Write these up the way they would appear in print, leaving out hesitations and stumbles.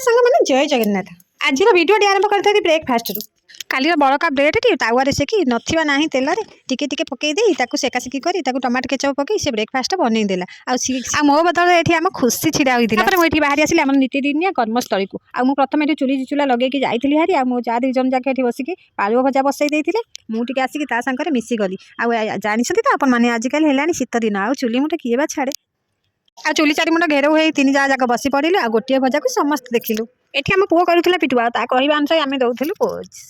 सांग मैंने जय जगन्नाथ आज भिडियो आरंभ कर ब्रेकफास्ट रु काली बड़का ब्रेड टी तावा सेकी नथिबा नाही तेल रे टिके टिके पकई देई ताकू सेकासेकी करी ताकू टमाटो केचप पकई से ब्रेकफास्ट बनै देला आ मो बदल एठी हम खुशी छिड़ा होइतिला तापर एठी बाहरी आसिले हमर नीतिदिनिया कर्मस्थली को आ मु प्रथम एठी चुली चुला लगे कि जाइतिली हारी आ मो जा दी जन जाके एठी बसिकी पालुआ भजा बसई देइतिले मु टिके आसिकी ता संगरे मिसी गली आ जानिसथि त अपन माने आजिकल हेलानी शीत दिन आ चुली मुटे किए बा छाड़े आ चुली चारिमुंड घेर हो तीन जा जाक बसी पड़े आ गोटे भजा को समस्त देखिलु एठी हम पुओ करूला पिटुआ ता कहबा अनुसार आमे दउथिलु पोज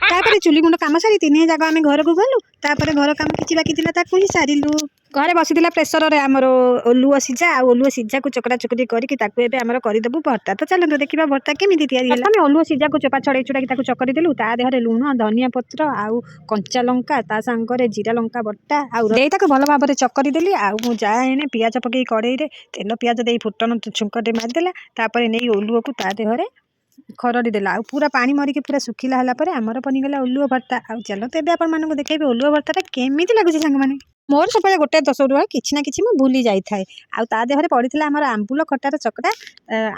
तापर चुली मुंड काम सारी तीन जाक आम घर को गलु तापर घर काम किछि बाकी थिला ताकू ही सारिलु घरे बसीला प्रेसर रे आमर ओलुओ सिझा आ ओलुओ सिझा को चकड़ा चकड़ी करके ताकू एबे आमर करिदेबु भर्ता तो चलंतु देखिबा भर्ता केमिति तयारी होला हम ओलुओ सिझा को चोपा छड़े छुड़ा ताकू चकड़ी देलु ता देहरे लुण धनिया पत्र आउ कंचा लंका ता संगरे जीरा लंका बट्टा आउ देई ताकू भलो भाबरे चकड़ी देली आउ मु जा एने पियाज पकई कड़ई रे तेल पियाज देई फुटन छुंकटे मार देला तापर नेई ओलुओ को ता देहरे खरड़ी देला आ पूरा पानी मरिक पूरा सुखिला हला परे आमर बनिगला ओलुओ भर्ता आ चलो तेबे आपण मानको देखेबे ओलुओ भर्ताटा केमिति लागुची संग माने मोर सब गोटे 10 रुपया किछि ना किछि मु भूली जाई थाए आ ता देहरे पड़ीथिला हमर आंबुल खटार चकड़ा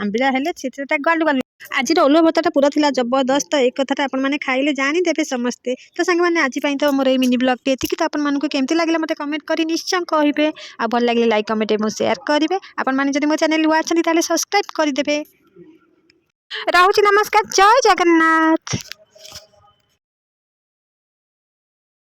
आंबिला हेले सेटा गालु गालु आज ओलुओ भर्ताटा पूरा थिला जबरदस्त एक कथाटा आपण माने खाइले जानि देबे समस्ते तो संग माने आज पई तो मोर ए मिनी ब्लॉग टे एतिकी तो आपण मानको केमति लागले मते कमेंट करी निश्चय कहिबे आ भल लागले लाइक कमेंट एवं शेयर करिवे आपण माने जदि मो चैनल नुआ अछंती ताले सब्सक्राइब करि देबे। राहुची नमस्कार जय जगन्नाथ।